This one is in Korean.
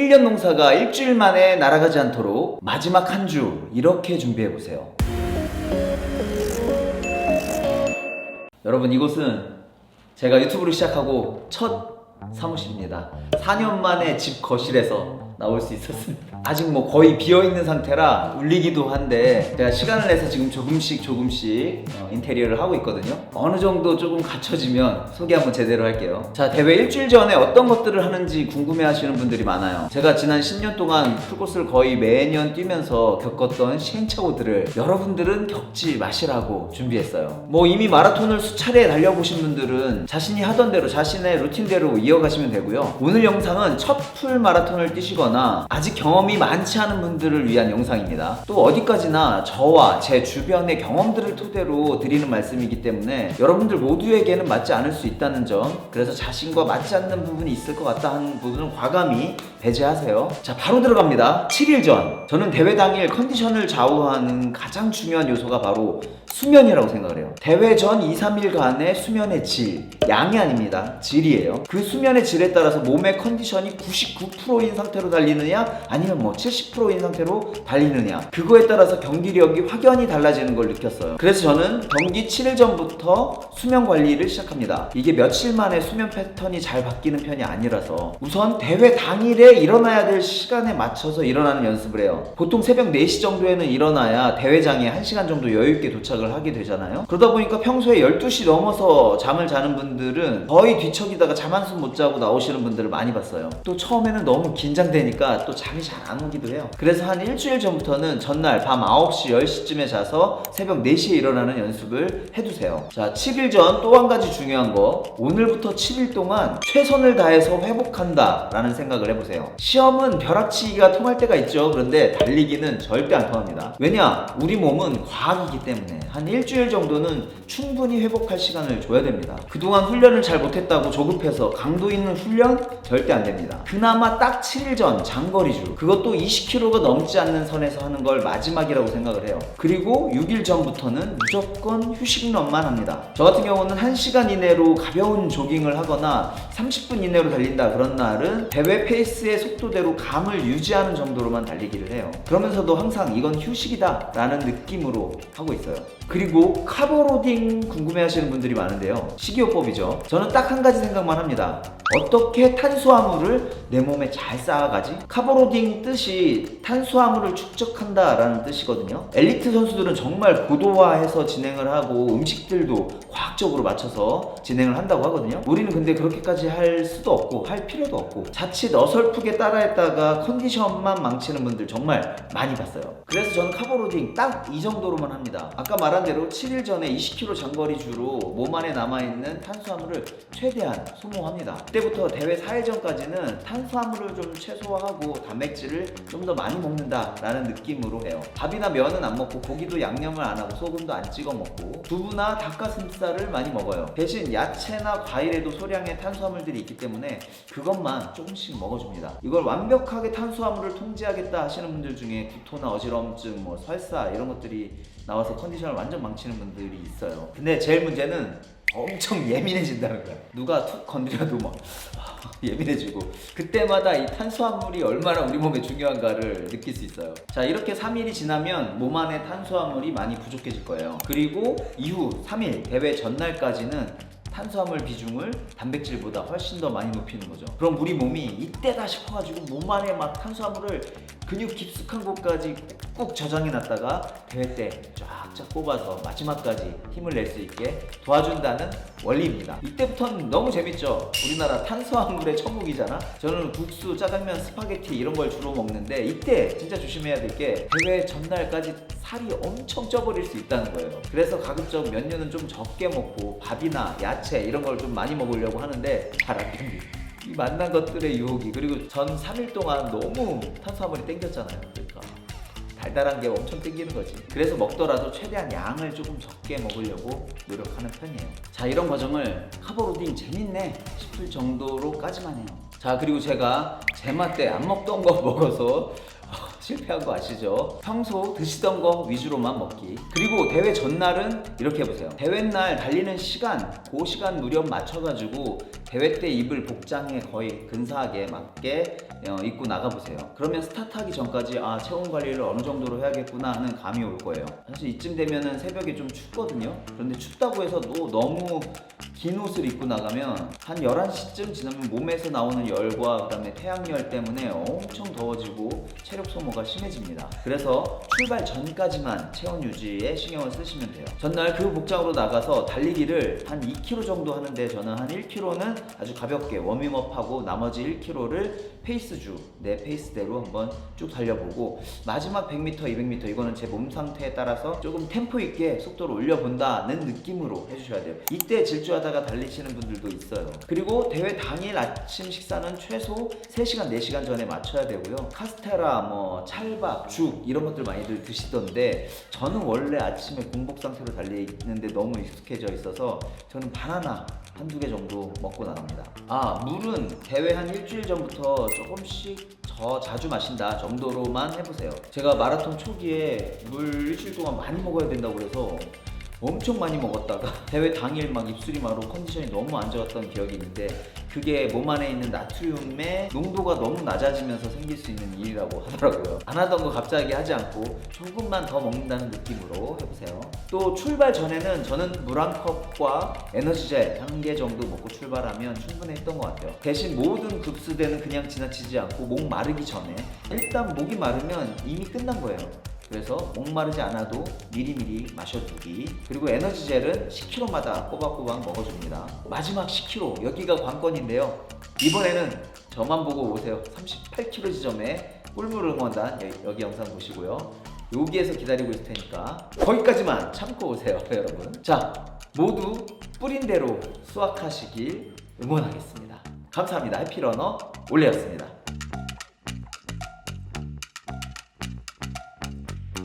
1년 농사가 일주일 만에 날아가지 않도록 마지막 한 주 이렇게 준비해보세요. 여러분, 이곳은 제가 유튜브를 시작하고 첫 사무실입니다. 4년 만에 집 거실에서 나올 수 있었습니다. 아직 뭐 거의 비어있는 상태라 울리기도 한데 제가 시간을 내서 지금 조금씩 인테리어를 하고 있거든요. 어느 정도 조금 갖춰지면 소개 한번 제대로 할게요. 자, 대회 일주일 전에 어떤 것들을 하는지 궁금해 하시는 분들이 많아요. 제가 지난 10년 동안 풀코스를 거의 매년 뛰면서 겪었던 시행착오들을 여러분들은 겪지 마시라고 준비했어요. 뭐 이미 마라톤을 수차례 달려보신 분들은 자신이 하던 대로 자신의 루틴대로 이어가시면 되고요. 오늘 영상은 첫 풀 마라톤을 뛰시거나 아직 경험이 많지 않은 분들을 위한 영상입니다. 또 어디까지나 저와 제 주변의 경험들을 토대로 드리는 말씀이기 때문에 여러분들 모두에게는 맞지 않을 수 있다는 점, 그래서 자신과 맞지 않는 부분이 있을 것 같다 하는 부분은 과감히 배제하세요. 자, 바로 들어갑니다. 7일 전, 저는 대회 당일 컨디션을 좌우하는 가장 중요한 요소가 바로 수면이라고 생각을 해요. 대회 전 2, 3일간의 수면의 질, 양이 아닙니다. 질이에요. 그 수면의 질에 따라서 몸의 컨디션이 99%인 상태로 달리느냐 아니면 뭐 70%인 상태로 달리느냐, 그거에 따라서 경기력이 확연히 달라지는 걸 느꼈어요. 그래서 저는 경기 7일 전부터 수면 관리를 시작합니다. 이게 며칠 만에 수면 패턴이 잘 바뀌는 편이 아니라서 우선 대회 당일에 일어나야 될 시간에 맞춰서 일어나는 연습을 해요. 보통 새벽 4시 정도에는 일어나야 대회장에 1시간 정도 여유있게 도착을 하게 되잖아요. 그러다 보니까 평소에 12시 넘어서 잠을 자는 분들은 거의 뒤척이다가 잠 한숨 못 자고 나오시는 분들을 많이 봤어요. 또 처음에는 너무 긴장되니까 또 잠이 잘 안 오기도 해요. 그래서 한 일주일 전부터는 전날 밤 9시, 10시쯤에 자서 새벽 4시에 일어나는 연습을 해두세요. 자, 7일 전 또 한 가지 중요한 거, 오늘부터 7일 동안 최선을 다해서 회복한다 라는 생각을 해보세요. 시험은 벼락치기가 통할 때가 있죠. 그런데 달리기는 절대 안 통합니다. 왜냐? 우리 몸은 과학이기 때문에 한 일주일 정도는 충분히 회복할 시간을 줘야 됩니다. 그동안 훈련을 잘 못했다고 조급해서 강도 있는 훈련 절대 안 됩니다. 그나마 딱 7일 전 장거리주, 그것도 20km가 넘지 않는 선에서 하는 걸 마지막이라고 생각을 해요. 그리고 6일 전부터는 무조건 휴식런만 합니다. 저 같은 경우는 1시간 이내로 가벼운 조깅을 하거나 30분 이내로 달린다 그런 날은 대회 페이스의 속도대로 감을 유지하는 정도로만 달리기를 해요. 그러면서도 항상 이건 휴식이다 라는 느낌으로 하고 있어요. 그리고 카보로딩 궁금해 하시는 분들이 많은데요. 식이요법이죠. 저는 딱 한 가지 생각만 합니다. 어떻게 탄수화물을 내 몸에 잘 쌓아가지? 카보로딩 뜻이 탄수화물을 축적한다 라는 뜻이거든요. 엘리트 선수들은 정말 고도화해서 진행을 하고 음식들도 과학적으로 맞춰서 진행을 한다고 하거든요. 우리는 근데 그렇게까지 할 수도 없고 할 필요도 없고 자칫 어설프게 따라했다가 컨디션만 망치는 분들 정말 많이 봤어요. 그래서 저는 카보로딩 딱 이 정도로만 합니다. 아까 말한 대로 7일 전에 20km 장거리주로 몸 안에 남아있는 탄수화물을 최대한 소모합니다. 그때부터 대회 4일 전까지는 탄수화물을 좀 최소화하고 단백질을 좀 더 많이 먹는다 라는 느낌으로 해요. 밥이나 면은 안 먹고 고기도 양념을 안 하고 소금도 안 찍어 먹고 두부나 닭가슴살을 많이 먹어요. 대신 야채나 과일에도 소량의 탄수화물들이 있기 때문에 그것만 조금씩 먹어줍니다. 이걸 완벽하게 탄수화물을 통제하겠다 하시는 분들 중에 구토나 어지럼증, 뭐 설사 이런 것들이 나와서 컨디션을 완전 망치는 분들이 있어요. 근데 제일 문제는 엄청 예민해진다는 거야. 누가 툭 건드려도 막 예민해지고, 그때마다 이 탄수화물이 얼마나 우리 몸에 중요한가를 느낄 수 있어요. 자, 이렇게 3일이 지나면 몸 안에 탄수화물이 많이 부족해질 거예요. 그리고 이후 3일 대회 전날까지는 탄수화물 비중을 단백질보다 훨씬 더 많이 높이는 거죠. 그럼 우리 몸이 이때다 싶어가지고 몸 안에 막 탄수화물을 근육 깊숙한 곳까지 꾹 저장해 놨다가 대회 때 쫙쫙 뽑아서 마지막까지 힘을 낼 수 있게 도와준다는 원리입니다. 이때부터는 너무 재밌죠. 우리나라 탄수화물의 천국이잖아. 저는 국수, 짜장면, 스파게티 이런 걸 주로 먹는데 이때 진짜 조심해야 될 게 대회 전날까지 살이 엄청 쪄버릴 수 있다는 거예요. 그래서 가급적 메뉴는 좀 적게 먹고 밥이나 야채 이런 걸 좀 많이 먹으려고 하는데 잘 안 됩니다. 이 만난 것들의 유혹이, 그리고 전 3일 동안 너무 탄수화물이 땡겼잖아요. 그러니까 달달한 게 엄청 땡기는 거지. 그래서 먹더라도 최대한 양을 조금 적게 먹으려고 노력하는 편이에요. 자, 이런 과정을 카보로딩 재밌네 싶을 정도로까지만 해요. 자, 그리고 제가 제맛 때 안 먹던 거 먹어서 실패한 거 아시죠? 평소 드시던 거 위주로만 먹기. 그리고 대회 전날은 이렇게 해보세요. 대회 날 달리는 시간, 그 시간 무렵 맞춰가지고 대회 때 입을 복장에 거의 근사하게 맞게 입고 나가보세요. 그러면 스타트하기 전까지 아, 체온 관리를 어느 정도로 해야겠구나 하는 감이 올 거예요. 사실 이쯤 되면은 새벽에 좀 춥거든요. 그런데 춥다고 해서 또 너무 긴 옷을 입고 나가면 한 11시쯤 지나면 몸에서 나오는 열과 그다음에 태양열 때문에 엄청 더워지고 체력 소모가 심해집니다. 그래서 출발 전까지만 체온 유지에 신경을 쓰시면 돼요. 전날 그 복장으로 나가서 달리기를 한 2km 정도 하는데 저는 한 1km는 아주 가볍게 워밍업하고 나머지 1km를 페이스주, 내 페이스대로 한번 쭉 달려보고 마지막 100m, 200m 이거는 제 몸 상태에 따라서 조금 템포 있게 속도를 올려본다는 느낌으로 해주셔야 돼요. 이때 질주하다가 달리시는 분들도 있어요. 그리고 대회 당일 아침 식사는 최소 3시간, 4시간 전에 맞춰야 되고요. 카스테라, 뭐 찰밥, 죽 이런 것들 많이들 드시던데 저는 원래 아침에 공복 상태로 달리는데 너무 익숙해져 있어서 저는 바나나 한두 개 정도 먹고 나갑니다. 물은 대회 한 일주일 전부터 조금씩 더 자주 마신다 정도로만 해보세요. 제가 마라톤 초기에 물 일주일 동안 많이 먹어야 된다고 해서 엄청 많이 먹었다가 대회 당일 막 입술이 마르고 컨디션이 너무 안 좋았던 기억이 있는데 그게 몸 안에 있는 나트륨의 농도가 너무 낮아지면서 생길 수 있는 일이라고 하더라고요. 안 하던 거 갑자기 하지 않고 조금만 더 먹는다는 느낌으로 해보세요. 또 출발 전에는 저는 물 한 컵과 에너지젤 1개 정도 먹고 출발하면 충분했던 것 같아요. 대신 모든 급수대는 그냥 지나치지 않고 목 마르기 전에 일단 목이 마르면 이미 끝난 거예요. 그래서 목마르지 않아도 미리미리 마셔두기. 그리고 에너지젤은 10kg마다 꼬박꼬박 먹어줍니다. 마지막 10kg 여기가 관건인데요. 이번에는 저만 보고 오세요. 38kg 지점에 꿀물 응원단 여기 영상 보시고요. 여기에서 기다리고 있을 테니까 거기까지만 참고 오세요 여러분. 자, 모두 뿌린 대로 수확하시길 응원하겠습니다. 감사합니다. 해피러너 올레였습니다.